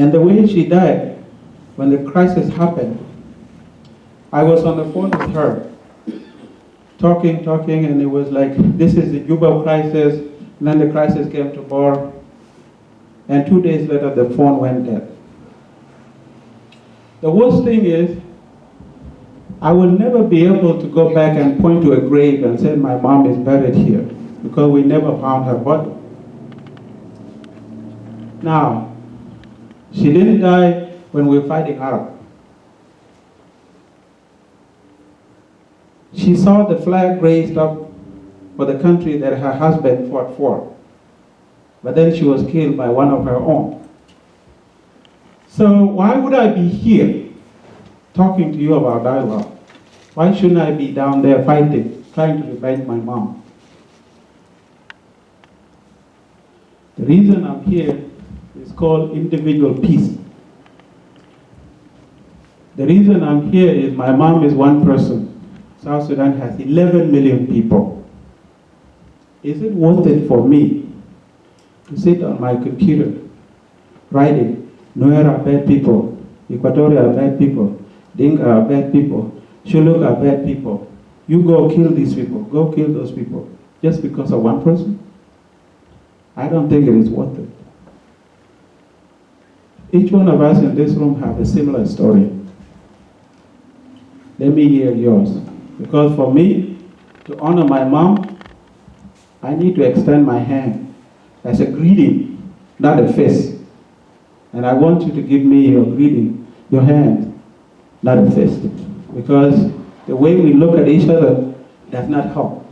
And the way she died, when the crisis happened, I was on the phone with her, talking, and it was like, this is the Juba crisis, and then the crisis came to Bor, and 2 days later the phone went dead. The worst thing is, I will never be able to go back and point to a grave and say my mom is buried here, because we never found her body. Now, she didn't die when we were fighting Arab. She saw the flag raised up for the country that her husband fought for. But then she was killed by one of her own. So why would I be here talking to you about dialogue? Why shouldn't I be down there fighting, trying to revenge my mom? The reason I'm here is called individual peace. The reason I'm here is my mom is one person. South Sudan has 11 million people. Is it worth it for me to sit on my computer writing, Nuer are bad people, Equatorial are bad people, Dinka are bad people, Shuluk are bad people, you go kill these people, go kill those people, just because of one person? I don't think it is worth it. Each one of us in this room have a similar story. Let me hear yours. Because for me, to honor my mom, I need to extend my hand as a greeting, not a fist. And I want you to give me your greeting, your hand, not a fist. Because the way we look at each other does not help.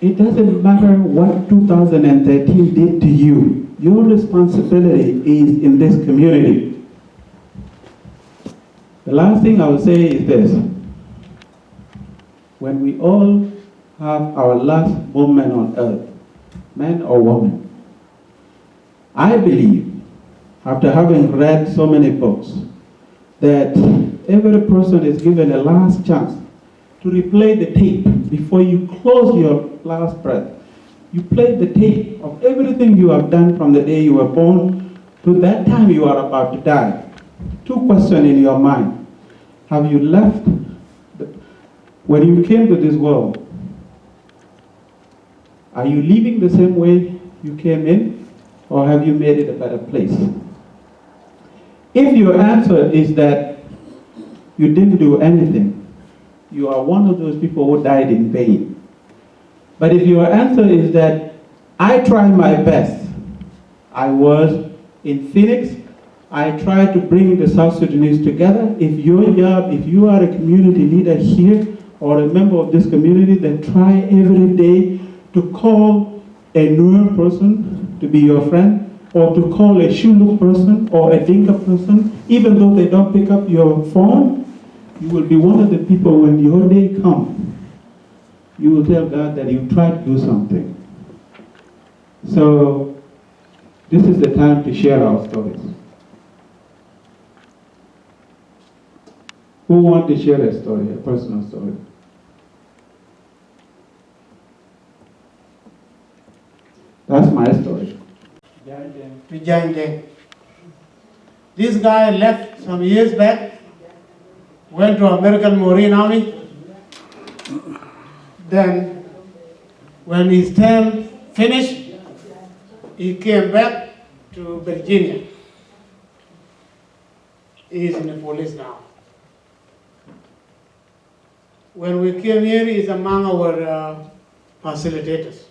It doesn't matter what 2013 did to you. Your responsibility is in this community. The last thing I will say is this. When we all have our last moment on earth, man or woman, I believe, after having read so many books, that every person is given a last chance to replay the tape before you close your last breath. You play the tape of everything you have done from the day you were born to that time you are about to die. Two questions in your mind. Have you left, when you came to this world, are you leaving the same way you came in, or have you made it a better place? If your answer is that you didn't do anything, you are one of those people who died in vain. But if your answer is that I tried my best, I was in Phoenix, I tried to bring the South Sudanese together. If your job, if you are a community leader here or a member of this community, then try every day to call a Nuer person to be your friend, or to call a Shuluk person or a Dinka person, even though they don't pick up your phone. You will be one of the people when your day comes. You will tell God that you tried to do something. So this is the time to share our stories. Who wants to share a story, a personal story? That's my story. This guy left some years back, went to American Marine Army. Then, when his term finished, he came back to Virginia. He's in the police now. When we came here, he's among our facilitators.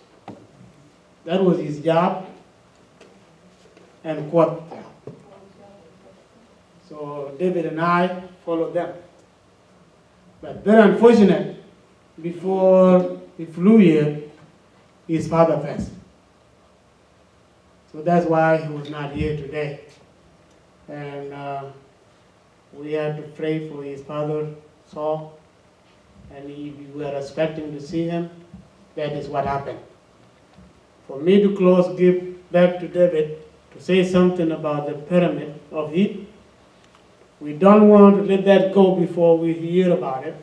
That was his job and quote. So David and I followed them. But very unfortunate, before he flew here, his father passed. So that's why he was not here today. And we had to pray for his father, Saul, and we were expecting to see him. That is what happened. For me to close, give back to David to say something about the pyramid of heat. We don't want to let that go before we hear about it.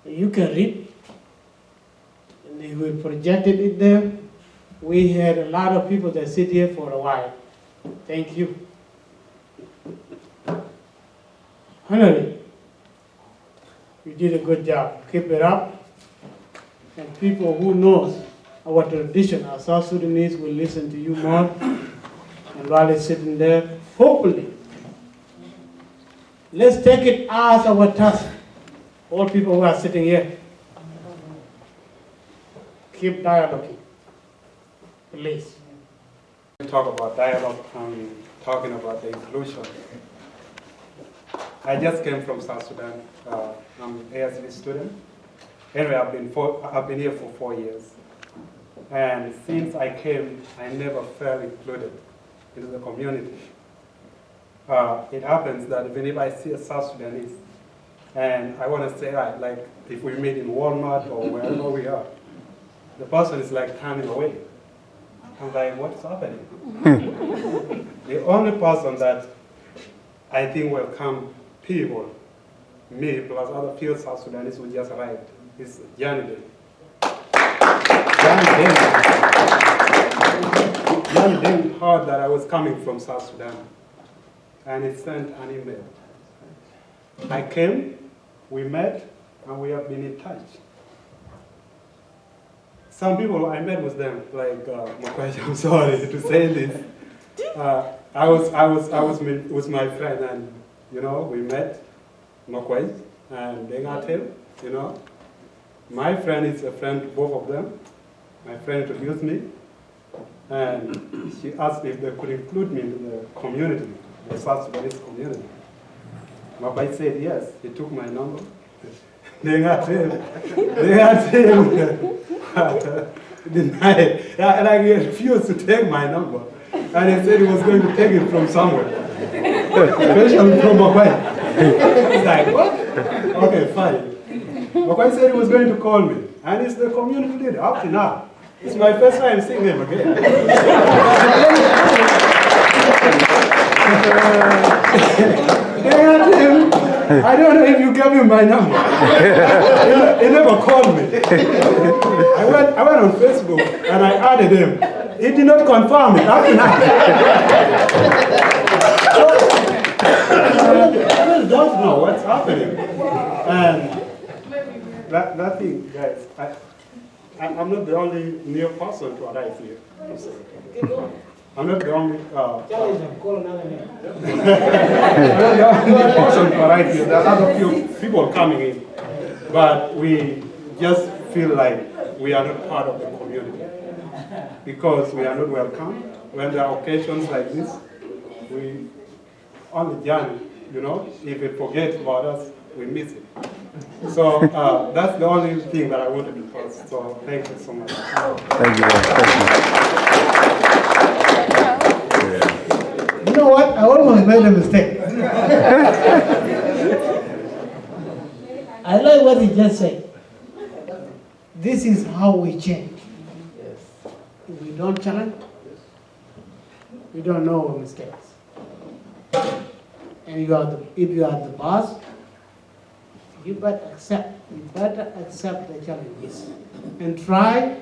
You can read, and he will project it there. We had a lot of people that sit here for a while. Thank you. Henry, you did a good job. Keep it up. And people who knows our tradition, our South Sudanese will listen to you more. And while it's sitting there, hopefully, let's take it as our task. All people who are sitting here, keep dialoguing, please. We talk about dialogue, talking about the inclusion. I just came from South Sudan. I'm an ASV student. Anyway, I've been here for 4 years. And since I came, I never felt included into the community. It happens that whenever I see a South Sudanese, and I want to say hi, like if we meet in Walmart or wherever we are, the person is like turning away. I'm like, what's happening? The only person that I think welcome people, me plus other few South Sudanese who just arrived, is Janide. Janide heard that I was coming from South Sudan, and he sent an email. I came, we met, and we have been in touch. Some people I met with them, like I'm sorry to say this. I was with my friend, and we met Mokwai and Dengatel. My friend is a friend to both of them. My friend introduced me, and she asked if they could include me into the community, the South Sudanese community. Mokwai said yes. He took my number. Dengatel denied, and he refused to take my number, and he said he was going to take it from somewhere, especially from Mokwai. He's like, what? Okay, fine. Mokwai said he was going to call me, and it's the community leader up to now. It's my first time seeing him again. I don't know if you gave him my number. He never called me. I went on Facebook and I added him. He did not confirm it up to now. I just don't know what's happening. And that thing, guys, I'm not the only new person to arrive here. I'm not the only person to arrive here. There are other few people coming in. But we just feel like we are not part of the community because we are not welcome. When there are occasions like this, we on the journey, if we forget about us, we miss it. So that's the only thing that I wanted to post. So thank you so much. Thank you. You know what? I almost made a mistake. I like what he just said. This is how we change. If we don't challenge, we don't know our mistakes. And if you are the boss, you better accept the challenges and try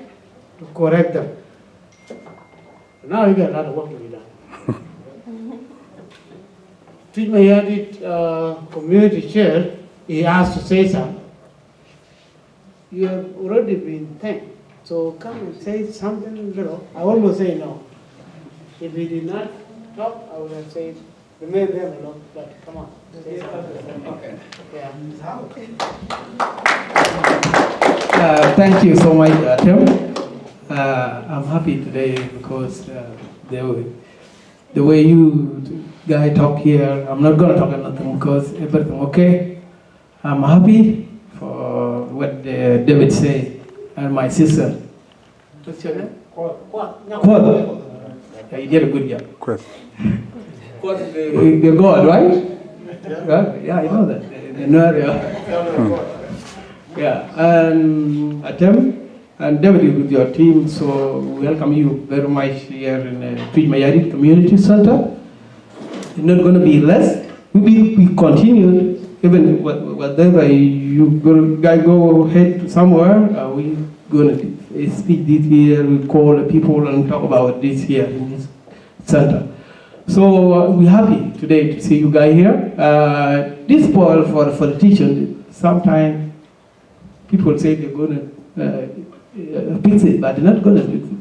to correct them. Now you got a lot of work to be done. Treat my community chair, he asked to say something. You have already been thanked. So come and say something little. I almost say no. If he did not talk, I would have said, remain there alone, but come on. Say something. Okay. Yeah. Thank you so much, Tim. I'm happy today because the way you guys talk here, I'm not going to talk anything because everything okay. I'm happy for what David said and my sister. What's your name? Quad. Yeah, you did a good job. Quad. The God, right? Yeah, I know that. The Nuer, yeah, and Atem and David with your team, so we welcome you very much here in Tweed Mayari Community Center. It's not going to be less. We continue, even whatever you guys go ahead to somewhere, we going to speak this here, we call the people and talk about this here in this center. So we're happy today to see you guys here. This ball for the teacher, sometimes people say they're going to fix it, but they're not going to fix it.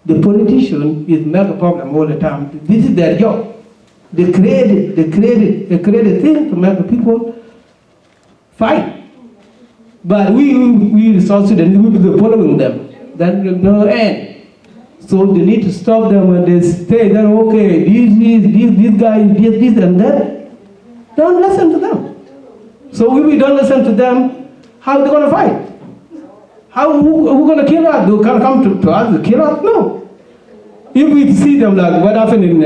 The politician is make a problem all the time. This is their job. They create things to make the people fight. But we South Sudan, we will be following them. That will no end. So they need to stop them when they say that, okay, this guy, this and that. Don't listen to them. So if we don't listen to them, how are they going to fight? Who going to kill us? They can come to us to kill us? No. If we see them like what happened in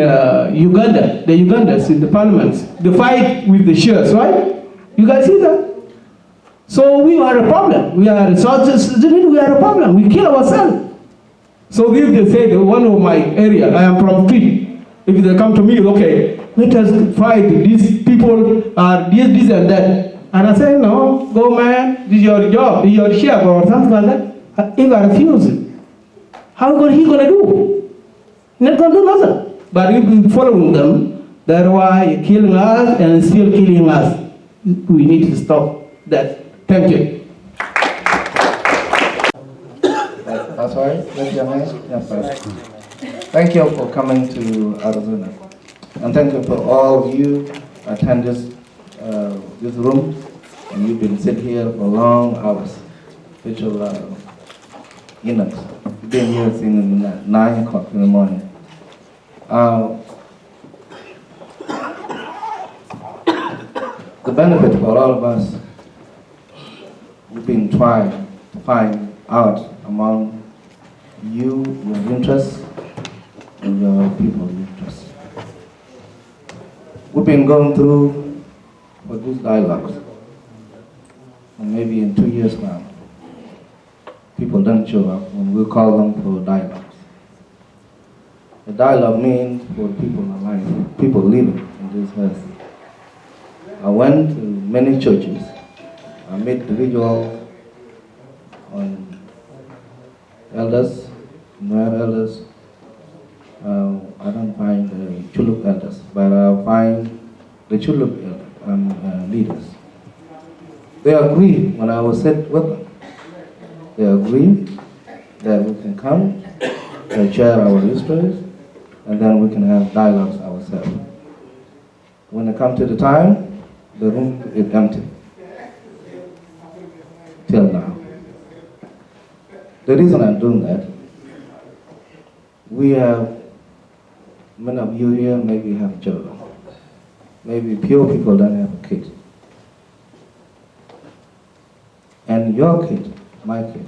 Uganda, the Ugandans in the parliaments, they fight with the shirts, right? You guys see that? So we are a problem. We are South Sudan, we are a problem. We kill ourselves. So if they say that one of my area, I am from Crete, if they come to me, okay, let us fight, these people are this and that. And I say, no, go man, this is your job, this is your chef or something like that. If I refuse it, how is he going to do? Not going to do nothing. But if we follow them, that's why you're killing us and still killing us. We need to stop that. Thank you. Sorry, raise your hand. Yes, first. Thank you for coming to Arizona. And thank you for all of you attend this room. And you've been sitting here for long hours. Special Enoch. You've been here since 9 o'clock in the morning. The benefit for all of us, we've been trying to find out among you, your interests, and your people's interests. We've been going through for these dialogues, and maybe in 2 years now, people don't show up when we call them for dialogues. The dialogue means for people alive, people living in this earth. I went to many churches. I met individuals on elders, Nuer elders. I don't find the Chuluk elders, but I find the Chuluk leaders. They agree when I was sit with them. They agree that we can come and share our histories, and then we can have dialogues ourselves. When it comes to the time, the room is empty. Till now. The reason I'm doing that, we have, many of you here maybe have children. Maybe few people don't have a kid. And your kid, my kid,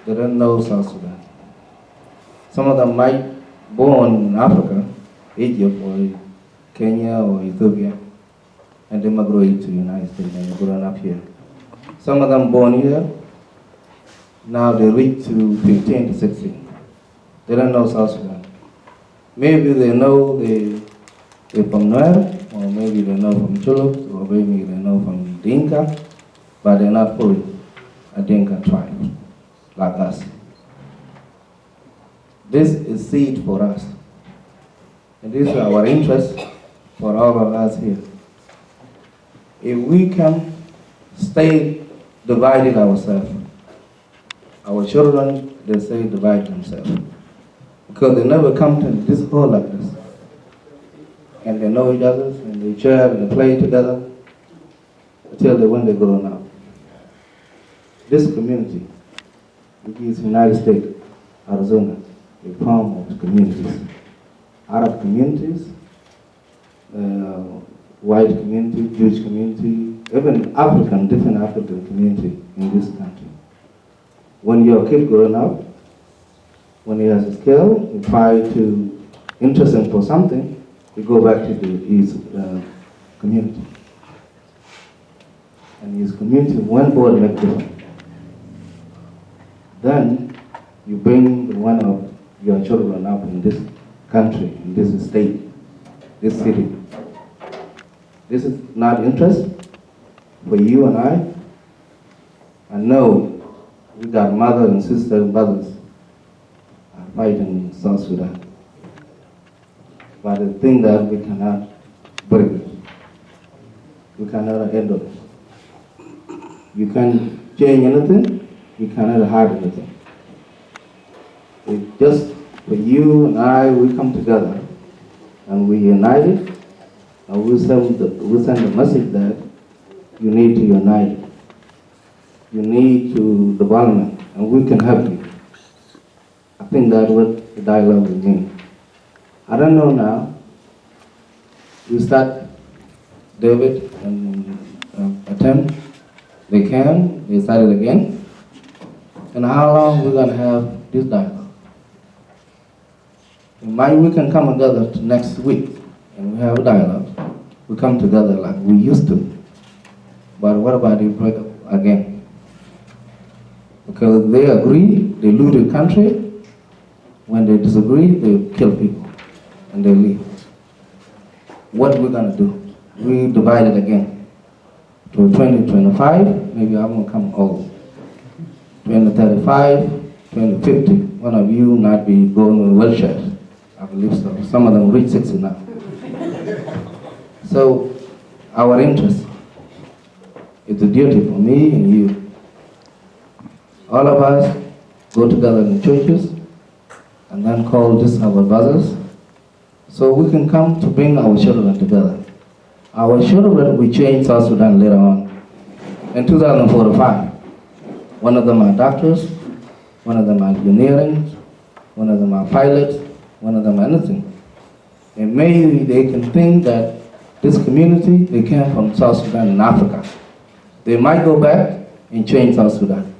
they don't know South Sudan. Some of them might born in Africa, Egypt or Kenya or Ethiopia, and they migrate to the United States and they're growing up here. Some of them born here, now they reach to 15 to 16. They don't know South Sudan. Maybe they know they're from Nuer, or maybe they know from Chuluk, or maybe they know from Dinka, but they're not fully a Dinka tribe, like us. This is seed for us. And this is our interest for all of us here. If we can stay divided ourselves, our children, they say divide themselves. Because they never come to this hall like this. And they know each other, and they share, and they play together, until when they're grown up. This community, which is United States, Arizona, a form of communities. Arab communities, white community, Jewish community, even African, different African community in this country. When your kid growing up, when he has a skill, you try to interest him for something, you go back to his community. And his community, one board makes different. Then you bring one of your children up in this country, in this state, this city. This is not interest for you and I. I know We got mother and sister and brothers are fighting in South Sudan. But the thing that we cannot break it. We cannot end it. You can't change anything, you cannot hide anything. It's just for you and I, we come together and we unite it, and we send the message that you need to unite. You need to development, and we can help you. I think that's what the dialogue will mean. I don't know now. We start David and attempt. They came, they started again. And how long we're gonna have this dialogue? Maybe we can come together to next week and we have a dialogue. We come together like we used to. But what about if we break up again? Because they agree, they loot the country. When they disagree, they kill people and they leave. What are we gonna do? We divide it again to 2025, maybe I'm gonna come old. 2035, 2050, one of you not be going in wheelchairs. I believe so. Some of them reach 60 now. So our interest is a duty for me and you. All of us go together in churches and then call this our brothers so we can come to bring our children together. Our children will change South Sudan later on. In 2045, one of them are doctors, one of them are engineering, one of them are pilots, one of them anything. And maybe they can think that this community, they came from South Sudan in Africa. They might go back and change South Sudan.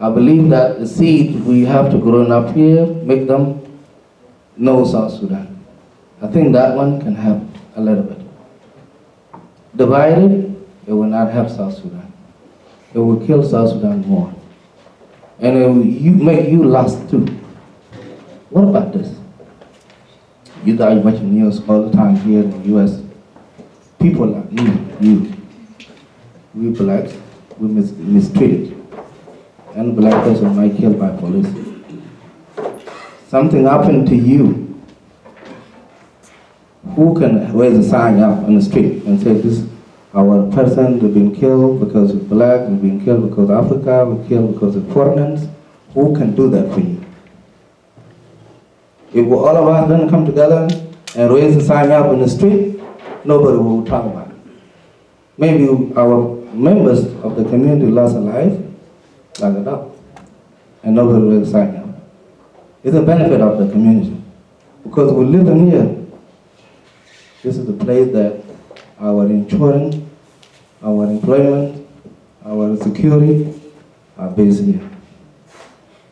I believe that the seed we have to grow up here, make them know South Sudan. I think that one can help a little bit. Divided, it will not help South Sudan. It will kill South Sudan more. And it will make you lost too. What about this? You guys watching news all the time here in the US. People like me, you, we blacks, we mistreated. And black person might killed by police. Something happened to you. Who can raise a sign up on the street and say this, our person, they've been killed because of black, we've been killed because of Africa, we're killed because of foreigners. Who can do that for you? If all of us don't come together and raise a sign up on the street, nobody will talk about it. Maybe our members of the community lost a life, like a dog, and nobody will sign up. It's a benefit of the community. Because we live in here, this is the place that our insurance, our employment, our security are based here.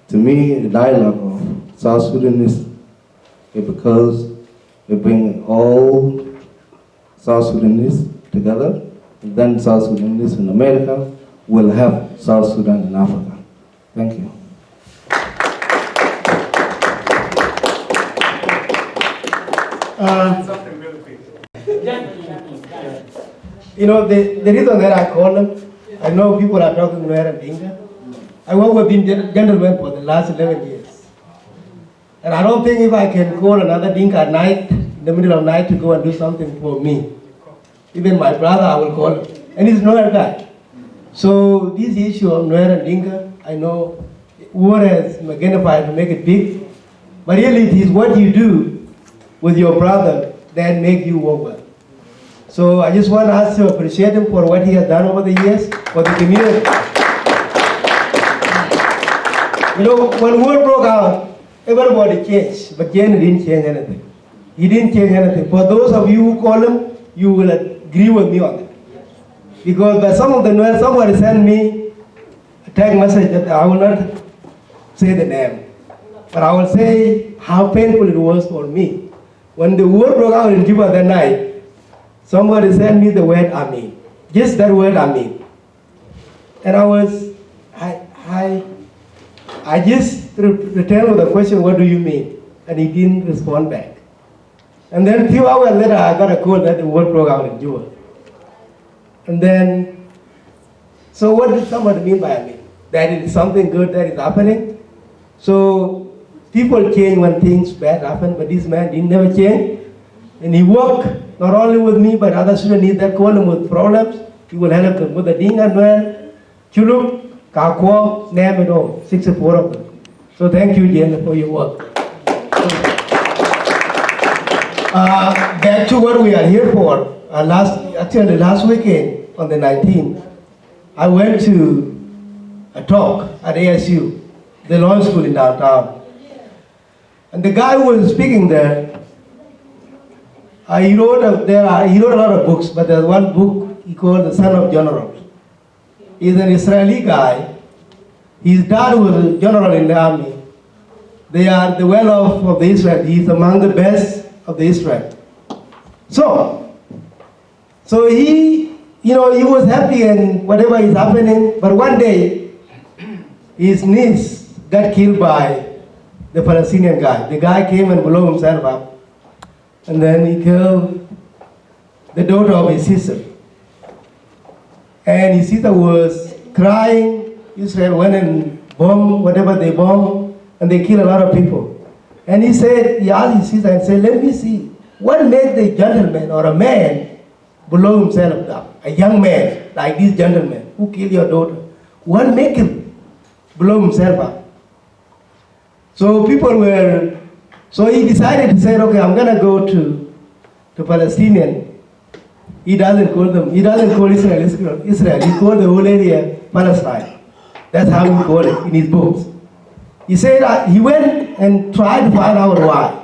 To me, the dialogue of South Sudanese is because they bring all South Sudanese together, and then South Sudanese in America will help South Sudan in Africa. Thank you. Something really quick. You know, the reason that I call them, I know people are talking Nuer and Dinka. I work with gentlemen for the last 11 years. And I don't think if I can call another Dinka at night, in the middle of the night, to go and do something for me. Even my brother, I will call him. And he's Nuer guy. So this issue of Nuer and Dinka, I know war has magnified to make it big. But really it is what you do with your brother that make you work well. So I just want us to appreciate him for what he has done over the years for the community. You know, when war broke out, everybody changed, but Jane didn't change anything. He didn't change anything. For those of you who call him, you will agree with me on that. Because by some of the Nuer, somebody sent me a text message that I will not say the name, but I will say how painful it was for me. When the war broke out in Juba that night, somebody sent me the word Amin. Just that word Amin. And I just returned with a question, what do you mean? And he didn't respond back. And then a few hours later, I got a call that the war broke out in Juba. And then, so what did somebody mean by Amin? that it is something good that is happening. So people change when things bad happen, but this man didn't never change. And he worked not only with me, but other Sudanese that call him with problems. He will help them with the Dinga, Nuer, Chuluk, Kakwa, name it all, 64 of them. So thank you, Jen, for your work. Back to what we are here for. Last weekend, on the 19th, I went to a talk at ASU, the law school in downtown. And the guy who was speaking there, he wrote a lot of books, but there's one book he called The Son of Generals. He's an Israeli guy. His dad was a general in the army. They are the well-off of the Israel. He's among the best of the Israel. So he was happy and whatever is happening, but one day, his niece got killed by the Palestinian guy. The guy came and blew himself up, and then he killed the daughter of his sister. And his sister was crying. Israel went and bombed whatever they bombed, and they killed a lot of people. And he asked his sister and said, let me see, what made the gentleman or a man blow himself up? A young man like this gentleman who killed your daughter. What made him blow himself up? So he decided to say, okay, I'm gonna go to Palestinian. He doesn't call Israel, he called the whole area Palestine. That's how he called it in his books. He said he went and tried to find out why.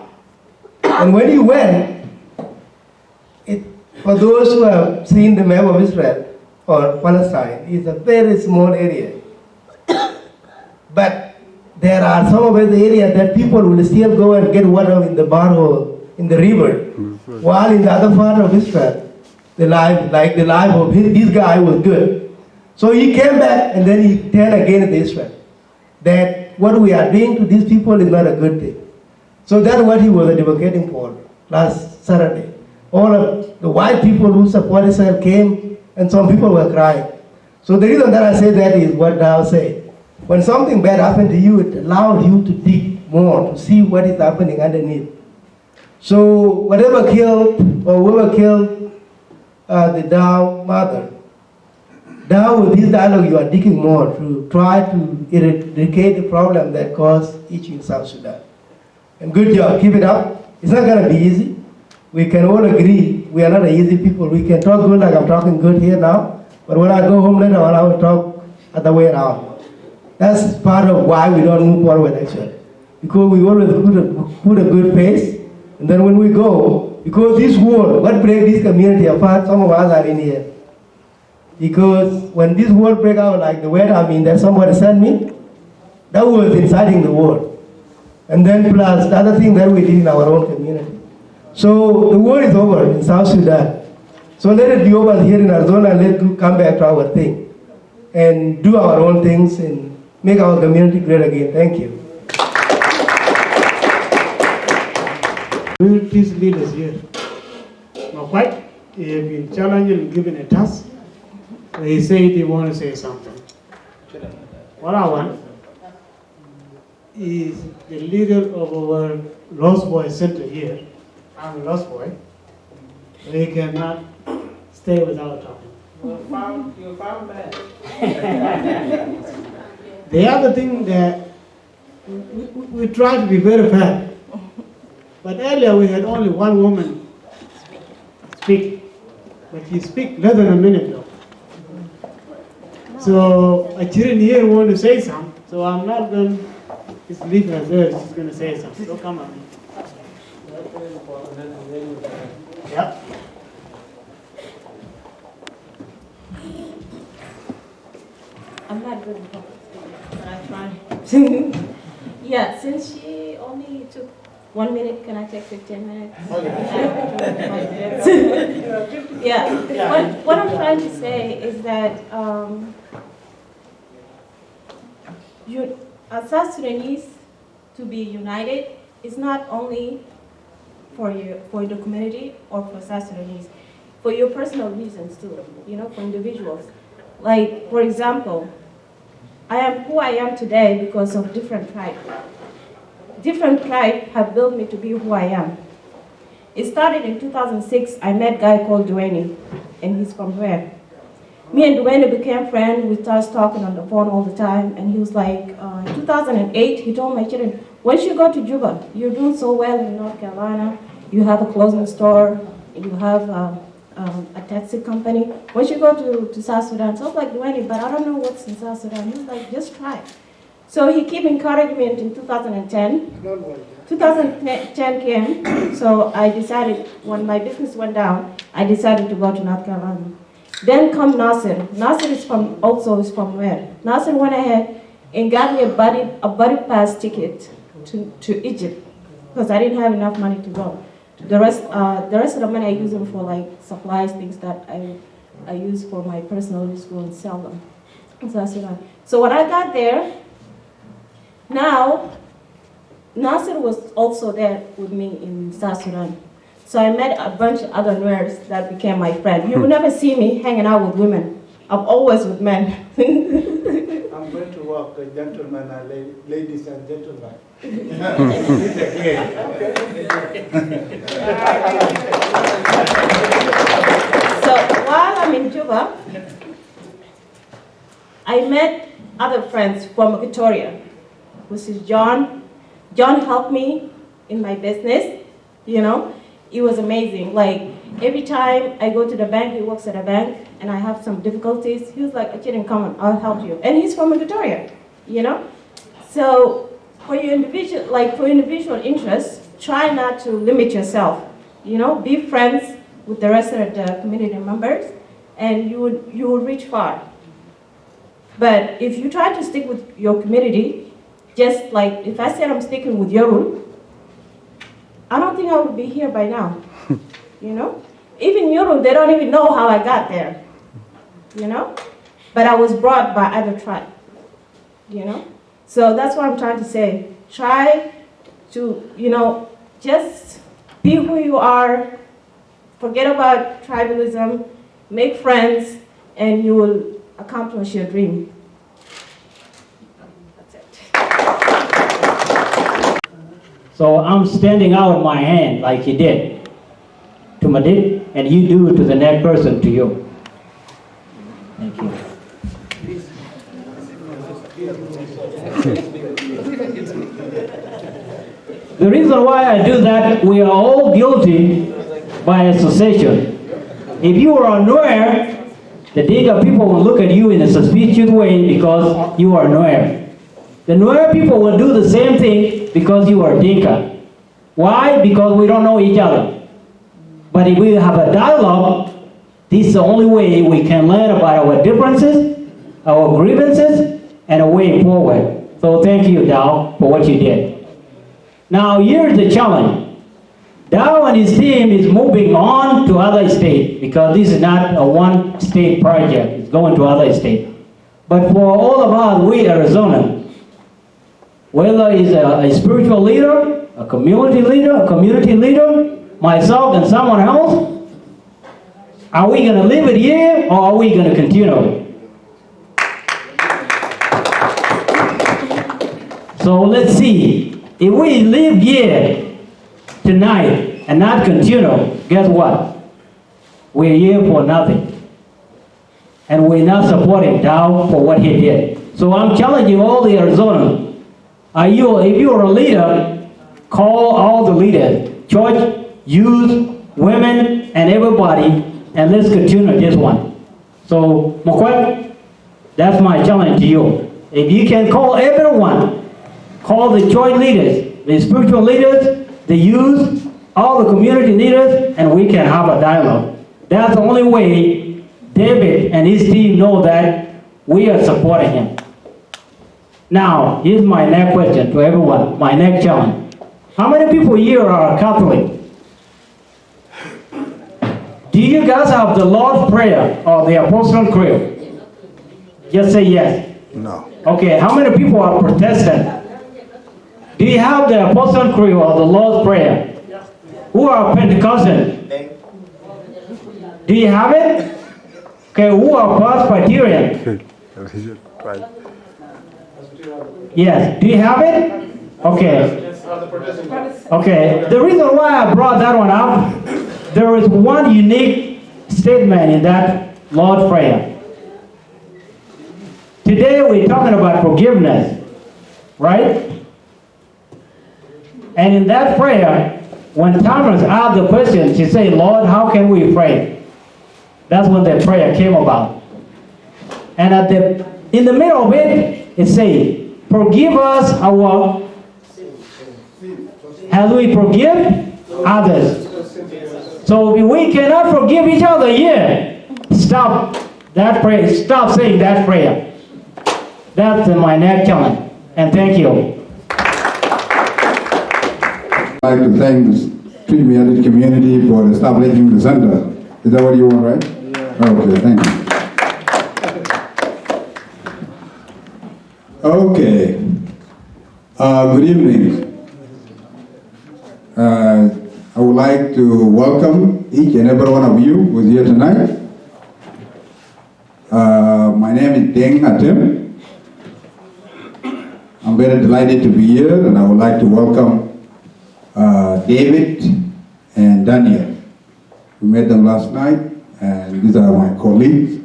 And when he went, for those who have seen the map of Israel or Palestine, it's a very small area. But there are some of the areas that people will still go and get water in the borehole, in the river, while in the other part of Israel, the life of this guy was good. So he came back and then he turned against Israel. That what we are doing to these people is not a good thing. So that's what he was advocating for last Saturday. All of the white people who support Israel came and some people were crying. So the reason that I say that is what Dau said. When something bad happened to you, it allowed you to dig more, to see what is happening underneath. So whoever killed the Dau mother, Dau, with this dialogue, you are digging more to try to eradicate the problem that caused each in South Sudan. And good job, keep it up. It's not going to be easy. We can all agree we are not easy people. We can talk good like I'm talking good here now, but when I go home later on, I will talk other way around. That's part of why we don't move forward actually. Because we always put a good pace, and then when we go, because this war, what breaks this community apart, some of us are in here. Because when this war break out, like the word that somebody sent me, that was inciting the war. And then plus the other thing that we did in our own community. So the war is over in South Sudan. So let it be over here in Arizona and let's come back to our thing and do our own things and make our community great again. Thank you. Communities leaders here. Now, quite, he have been challenged and given a task. They say they want to say something. What I want is the leader of our Lost Boy Center here. I'm a lost boy. They cannot stay without talking. You found that. The other thing that we try to be very fair. But earlier we had only one woman speak. But she speak less than a minute though. So I didn't hear want to say something. So I'm not going to just leave her there. She's going to say something. So come on. Yeah. I'm not good in public speaking, but I try. Yeah, since she only took 1 minute, can I take 15 minutes? Yeah. What I'm trying to say is that as South Sudanese, to be united is not only for the community or for South Sudanese, for your personal reasons too, for individuals. Like, for example, I am who I am today because of different tribes. Different tribes have built me to be who I am. It started in 2006. I met a guy called Dwayne, and he's from where? Me and Dwayne became friends. We started talking on the phone all the time, and he was like, in 2008, he told my children, once you go to Juba, you're doing so well in North Carolina, you have a clothing store, you have a taxi company. Once you go to South Sudan, so I was like, Dwayne, but I don't know what's in South Sudan. He was like, just try. So he kept encouraging me until 2010. 2010 came, so I decided, when my business went down, I decided to go to North Carolina. Then come Nasser. Nasser is from where? Nasser went ahead and got me a buddy pass ticket to Egypt, because I didn't have enough money to go. The rest of the money I use them for like supplies, things that I use for my personal use, go and sell them in South Sudan. So when I got there, now Nasser was also there with me in South Sudan. So I met a bunch of other nerds that became my friend. You will never see me hanging out with women. I'm always with men. I'm going to walk, gentlemen and ladies and gentlemen. So while I'm in Juba, I met other friends from Victoria, which is John. John helped me in my business, you know. It was amazing. Like, every time I go to the bank, he works at a bank, and I have some difficulties, he was like, Achouth, come on, I'll help you. And he's from Victoria, you know. So for your individual interests, try not to limit yourself, you know. Be friends with the rest of the community members, and you will reach far. But if you try to stick with your community, just like if I said I'm sticking with Yorul, I don't think I would be here by now, you know? Even Yorul, they don't even know how I got there, you know? But I was brought by other tribes, you know? So that's what I'm trying to say. Try to, you know, just be who you are, forget about tribalism, make friends, and you will accomplish your dream. So I'm standing out my hand like he did to Madid, and you do it to the next person to you. Thank you. The reason why I do that, we are all guilty by association. If you are Nuer, the Dinka people will look at you in a suspicious way because you are Nuer. The Nuer people will do the same thing because you are Dinka. Why? Because we don't know each other. But if we have a dialogue, this is the only way we can learn about our differences, our grievances, and a way forward. So thank you, Dau, for what you did. Now here's the challenge. Dau and his team is moving on to other states because this is not a one-state project. It's going to other states. But for all of us, we Arizona, whether it's a spiritual leader, a community leader, myself and someone else, are we going to leave it here or are we going to continue? So let's see. If we live here tonight and not continue, guess what? We're here for nothing. And we're not supporting Dau for what he did. So I'm challenging all the Arizonans. If you're a leader, call all the leaders, church, youth, women, and everybody, and let's continue this one. So, Mokwet, that's my challenge to you. If you can call everyone, call the church leaders, the spiritual leaders, the youth, all the community leaders, and we can have a dialogue. That's the only way David and his team know that we are supporting him. Now, here's my next question to everyone, my next challenge. How many people here are Catholic? Do you guys have the Lord's Prayer or the Apostolic Creed? Just say yes. No. Okay, how many people are Protestant? Do you have the Apostolic Creed or the Lord's Prayer? Who are Pentecostal? Do you have it? Okay, who are Presbyterian? Yes, do you have it? Okay. Okay, the reason why I brought that one up, there is one unique statement in that Lord's Prayer. Today we're talking about forgiveness, right? And in that prayer, when Thomas asked the question, she said, Lord, how can we pray? That's when the prayer came about. And in the middle of it, it says, forgive us our, as we forgive others. So if we cannot forgive each other here, stop that prayer, stop saying that prayer. That's my next challenge. And thank you. I'd like to thank the Street Media community for establishing the center. Is that what you want, right? Yeah. Okay, thank you. Okay. Good evening. I would like to welcome each and every one of you who is here tonight. My name is Dau Achouth. I'm very delighted to be here, and I would like to welcome David and Daniel. We met them last night, and these are my colleagues,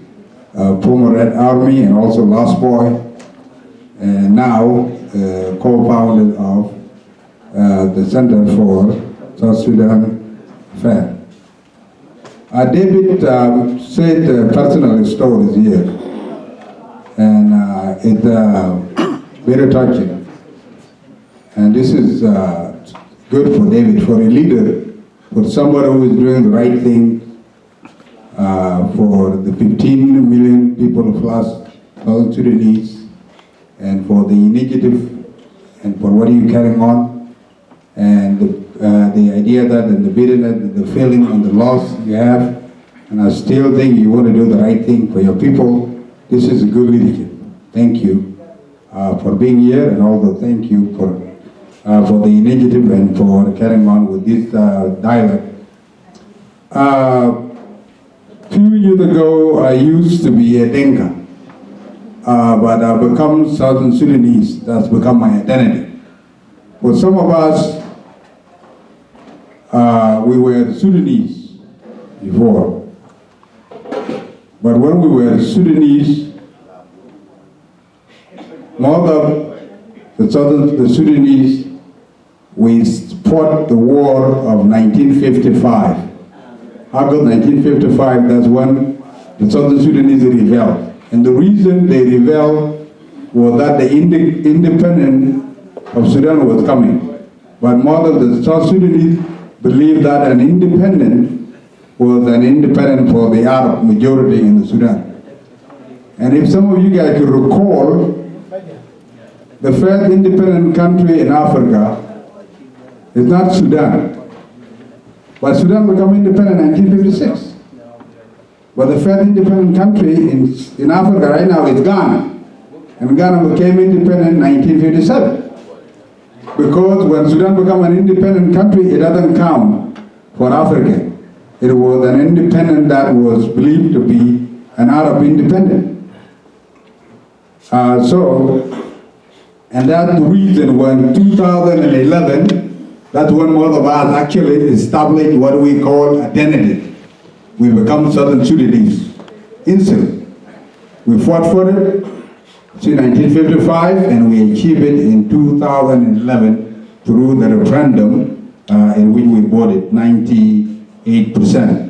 former Red Army and also Lost Boy, and now co-founder of the Center for South Sudan Affairs. David said personal stories here, and it's very touching. And this is good for David, for a leader, for somebody who is doing the right thing for the 15 million people plus South Sudanese, and for the initiative, and for what you're carrying on, and the idea that, and the bitterness, and the feeling, and the loss you have, and I still think you want to do the right thing for your people. This is a good leadership. Thank you for being here, and also thank you for the initiative and for carrying on with this dialogue. Few years ago, I used to be a Dinka, but I've become Southern Sudanese. That's become my identity. For some of us, we were Sudanese before. But when we were Sudanese, more of the Sudanese, we fought the war of 1955. August 1955, that's when the Southern Sudanese rebelled. And the reason they rebelled was that the independence of Sudan was coming. But more of the South Sudanese believed that an independence was an independence for the Arab majority in the Sudan. And if some of you guys could recall, the first independent country in Africa is not Sudan. But Sudan became independent in 1956. But the first independent country in Africa right now is Ghana. And Ghana became independent in 1957. Because when Sudan became an independent country, it doesn't count for Africa. It was an independent that was believed to be an Arab independent. And that's the reason when 2011, that's when most of us actually established what we call identity. We become Southern Sudanese instantly. We fought for it since 1955, and we achieved it in 2011 through the referendum in which we voted 98%.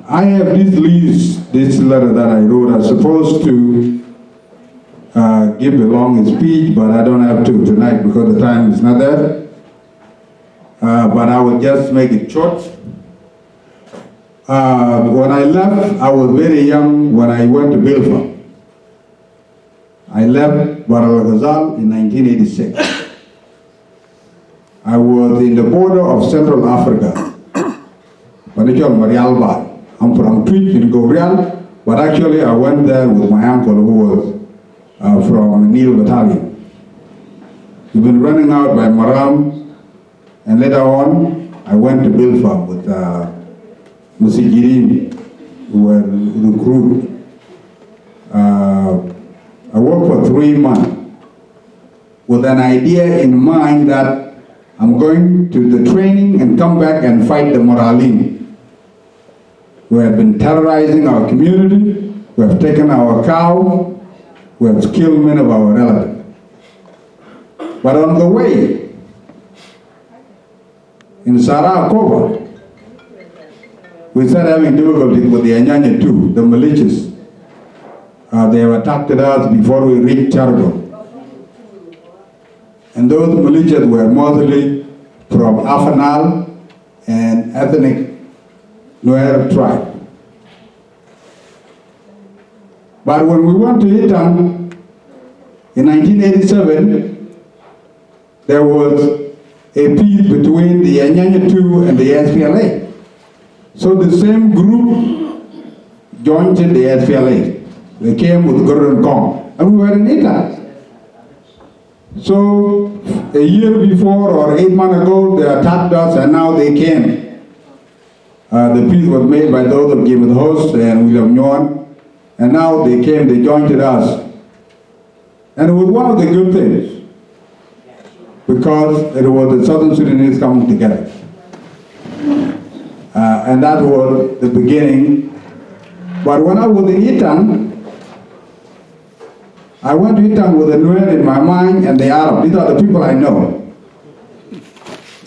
I have this letter that I wrote. I'm supposed to give a long speech, but I don't have to tonight because the time is not there. But I will just make it short. When I left, I was very young when I went to Bilfa. I left Bahr el Ghazal in 1986. I was in the border of Central Africa. I'm from Twitch in Gorial, but actually I went there with my uncle who was from Nil Battalion. We've been running out by Maram, and later on I went to Bilfa with Musigirin, who were recruited. I worked for 3 months. with an idea in mind that I'm going to the training and come back and fight the Moraline, who have been terrorizing our community, who have taken our cow, who have killed many of our relatives. But on the way, in Sarah Koba, we started having difficulty with the Anyanya too, the militias. They have attacked us before we reached Chargo. And those militias were mostly from Afanal and ethnic Nuer tribe. But when we went to Itam in 1987, there was a peace between the Anyanya 2 and the SPLA. So the same group joined the SPLA. They came with Gordon Kong, and we were in Itam. So a year before or 8 months ago, they attacked us, and now they came. The peace was made by those of Gibbon Host and William Nyon, and now they came, they joined us. And it was one of the good things, because it was the Southern Sudanese coming together. And that was the beginning. But when I was in Itam, I went to Itam with the Nuer in my mind and the Arab. These are the people I know.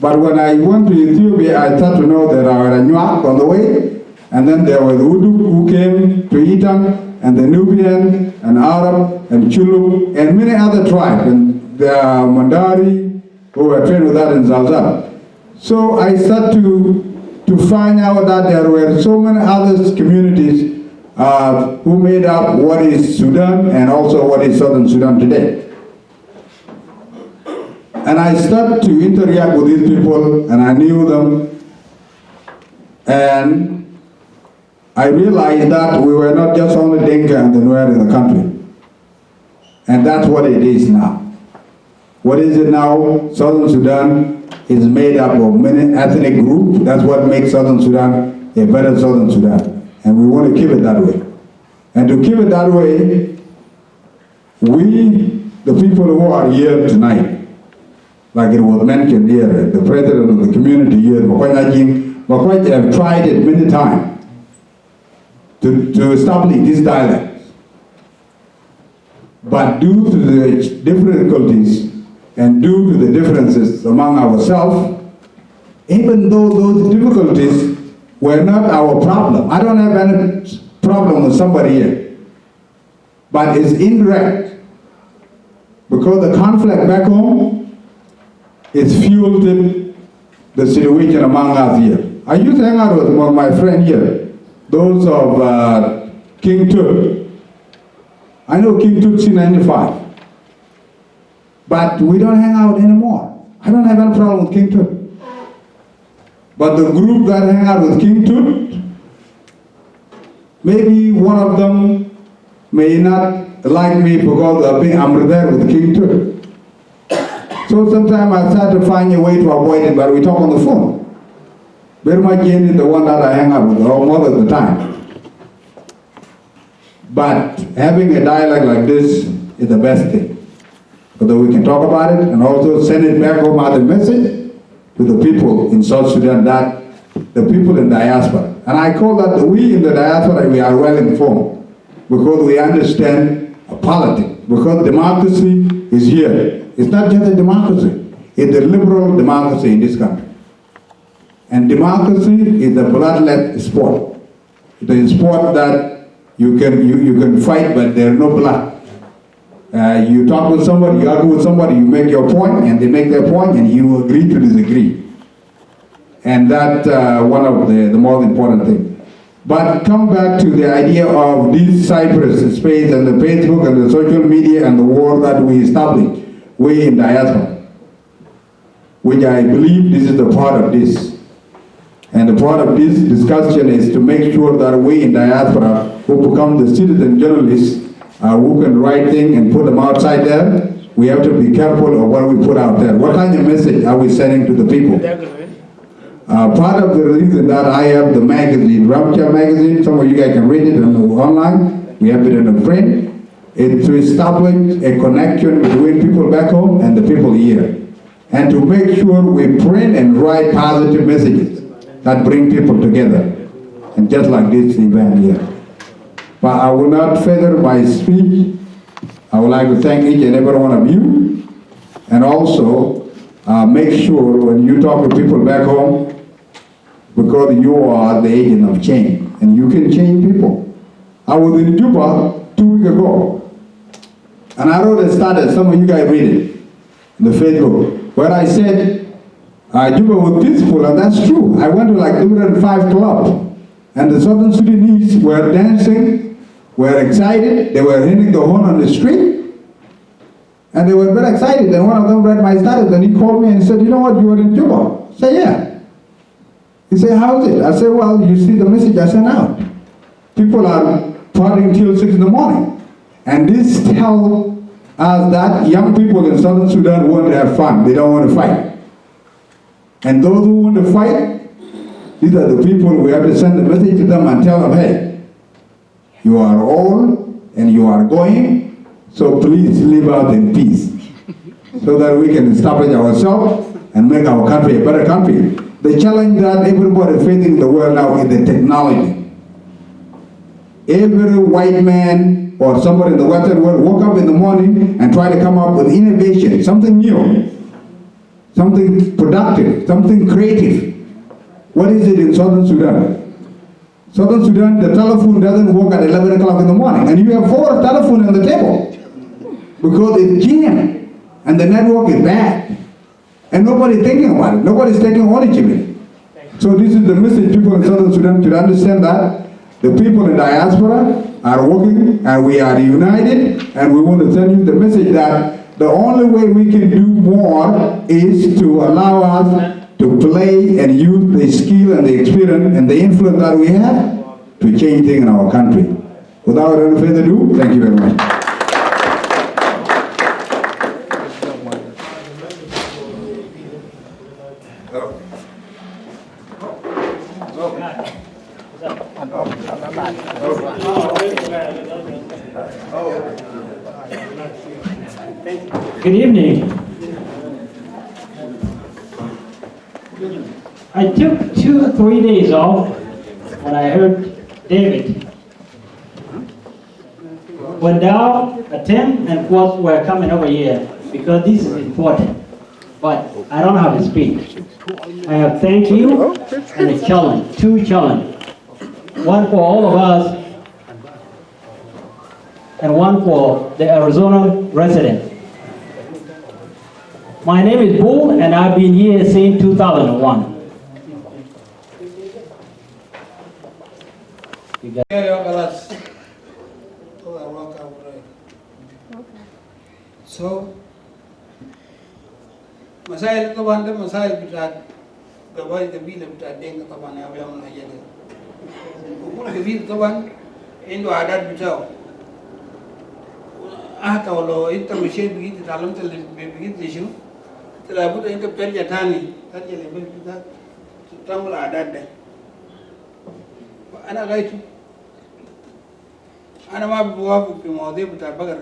But when I went to Ethiopia, I started to know there are Anuak on the way, and then there were the Uduk who came to Itam, and the Nubian, and Arab, and Chulu, and many other tribes, and the Mandari, who were trained with that in Zalzal. So I started to find out that there were so many other communities who made up what is Sudan and also what is Southern Sudan today. And I started to interact with these people, and I knew them, and I realized that we were not just only Dinka and the Nuer in the country. And that's what it is now. What is it now? Southern Sudan is made up of many ethnic groups. That's what makes Southern Sudan a better Southern Sudan. And we want to keep it that way. And to keep it that way, we, the people who are here tonight, like it was mentioned here, the president of the community here, Makwai have tried it many times to establish these dialects. But due to the difficulties and due to the differences among ourselves, even though those difficulties were not our problem, I don't have any problem with somebody here, but it's indirect, because the conflict back home is fueled the situation among us here. I used to hang out with one of my friends here, those of King Tut. I know King Tut since '95, but we don't hang out anymore. I don't have any problem with King Tut. But the group that hang out with King Tut, maybe one of them may not like me because I'm there with King Tut. So sometimes I try to find a way to avoid it, but we talk on the phone. Very much Jane is the one that I hang out with most of the time. But having a dialogue like this is the best thing. So that we can talk about it and also send it back home as a message to the people in South Sudan, that the people in diaspora. And I call that we in the diaspora, we are well informed because we understand politics, because democracy is here. It's not just a democracy, it's a liberal democracy in this country. And democracy is a bloodless sport. It's a sport that you can fight, but there's no blood. You talk with somebody, you argue with somebody, you make your point, and they make their point, and you agree to disagree. And that's one of the most important things. But come back to the idea of this Cyprus space and the Facebook and the social media and the war that we established, we in diaspora, which I believe this is the part of this. And the part of this discussion is to make sure that we in diaspora who become the citizen journalists who can write things and put them outside there, we have to be careful of what we put out there. What kind of message are we sending to the people? Part of the reason that I have the magazine, Ramcha magazine, some of you guys can read it online, we have it in the print, is to establish a connection between people back home and the people here, and to make sure we print and write positive messages that bring people together, and just like this event here. But I will not further my speech. I would like to thank each and every one of you, and also make sure when you talk to people back home, because you are the agent of change, and you can change people. I was in Juba 2 weeks ago, and I wrote a status, some of you guys read it, in the Facebook, where I said, Juba was peaceful, and that's true. I went to like 205 clubs, and the Southern Sudanese were dancing, were excited, they were hitting the horn on the street, and they were very excited, and one of them read my status, and he called me and said, you know what, you were in Juba? I said, yeah. He said, how is it? I said, well, you see the message I sent out. People are partying till 6 in the morning. And this tells us that young people in Southern Sudan want to have fun. They don't want to fight. And those who want to fight, these are the people we have to send the message to them and tell them, hey, you are old and you are going, so please live out in peace. So that we can establish ourselves and make our country a better country. The challenge that everybody is facing in the world now is the technology. Every white man or somebody in the Western world woke up in the morning and try to come up with innovation, something new, something productive, something creative. What is it in Southern Sudan? Southern Sudan, the telephone doesn't work at 11 o'clock in the morning, and you have 4 telephones on the table because it's jammed and the network is bad. And nobody's thinking about it. Nobody's taking ownership of it. So this is the message people in Southern Sudan should understand, that the people in diaspora are working and we are united, and we want to send you the message that the only way we can do more is to allow us to play and use the skill and the experience and the influence that we have to change things in our country. Without any further ado, thank you very much. Good evening. I took 2 or 3 days off when I heard David. When Dau, Tim, and Quoth were coming over here, because this is important, but I don't have to speak. I have thank you and a challenge, 2 challenges. One for all of us and one for the Arizona resident. My name is Bull, and I've been here since 2001. So, مسائل طبعا ده مسائل بتاعت قبائل قبيلة بتاعت دينك طبعا يا أبي عمل حاجة وكل قبيلة طبعا عنده عادات بتاعه حتى ولو أنت مشيت بقيت تعلمت اللي بقيت لشنو لابد أنت بترجع تاني ترجع للبلد بتاعك تعمل عادات ده أنا غايته أنا ما بوافق في مواضيع بتاع البقر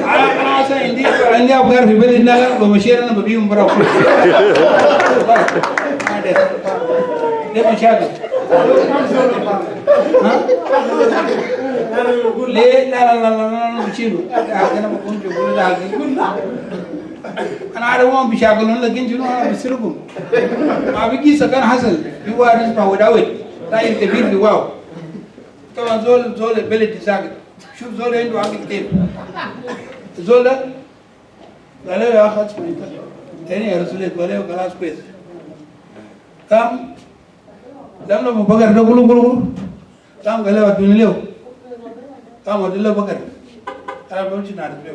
أنا أصلا عندي أبغار في بلدنا بمشير أنا ببيهم برا ده مشاكل ليه لا لا لا لا بشيله أنا ما كنت بقول ده أنا عارف هم بيشاغلون لكن شنو أنا بسرقهم ما بيجي سكان حصل في وارث ما هو داود لا ينتبه في واو طبعا زول البلد ساكت شوف زول عنده عقل كيف زول ده قال له يا أخي اسمع أنت تاني يا رسول الله قال له خلاص كويس قام لما بقر ده قولوا قام قال له ادوني له قام ودي له بقر أنا بمشي نعرف له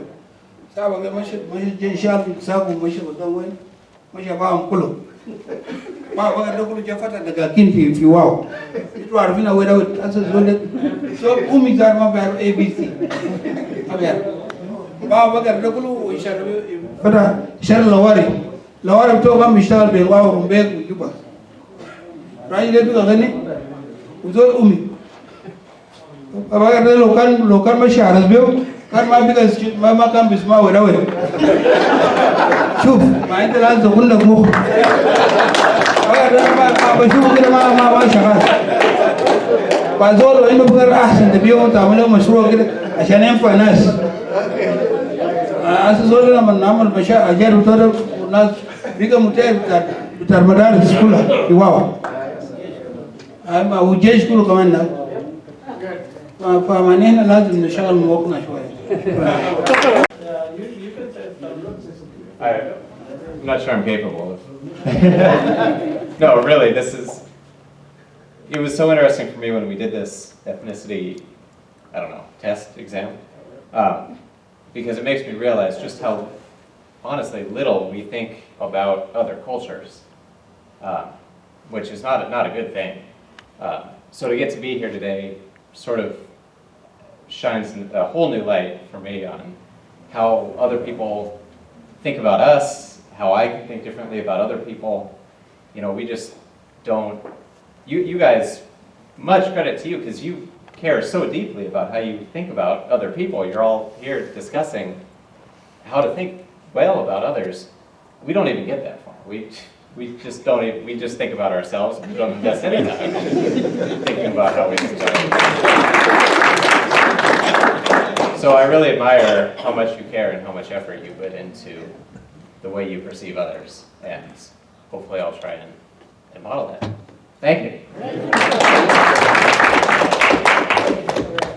سابق مشي جنشال ساقو مشي بدون وين مشي باهم كله ما بقى ده كله جفتا دقاقين في واو انتوا عارفين وين ده اساس زول قومي زار ما بيعرف اي بي سي ما بيعرف ما بقى ده كله يشرب فدا شر لواري لو أنا بتوقع مشتغل بالواو رمبيك وجوبا راجل ده بيقى غني وزول أمي أبغى لو كان ماشي على سبيو كان ما كان بيسمع ولا وين شوف ما أنت لازم تقول لك مخ أبغى ما بشوف كده ما شغال فزول إنه بغير أحسن تبيه تعمله مشروع كده عشان ينفع الناس أساس زول لما نعمل مشاريع أجار وتر والناس بيجا متعب بتاع المدارس كلها في واوا أما والجيش كله كمان فمعنى هنا لازم نشغل مواقفنا شوية. I'm not sure I'm capable of. No, really, it was so interesting for me when we did this ethnicity, I don't know, test exam, because it makes me realize just how, honestly, little we think about other cultures, which is not a good thing. So to get to be here today sort of shines a whole new light for me on how other people think about us, how I can think differently about other people. You know, we just don't, you guys, much credit to you because you care so deeply about how you think about other people. You're all here discussing how to think well about others. We don't even get that far. We just don't even, we just think about ourselves and we don't invest any time thinking about how we think about others. So I really admire how much you care and how much effort you put into the way you perceive others, and hopefully I'll try and model that. Thank you.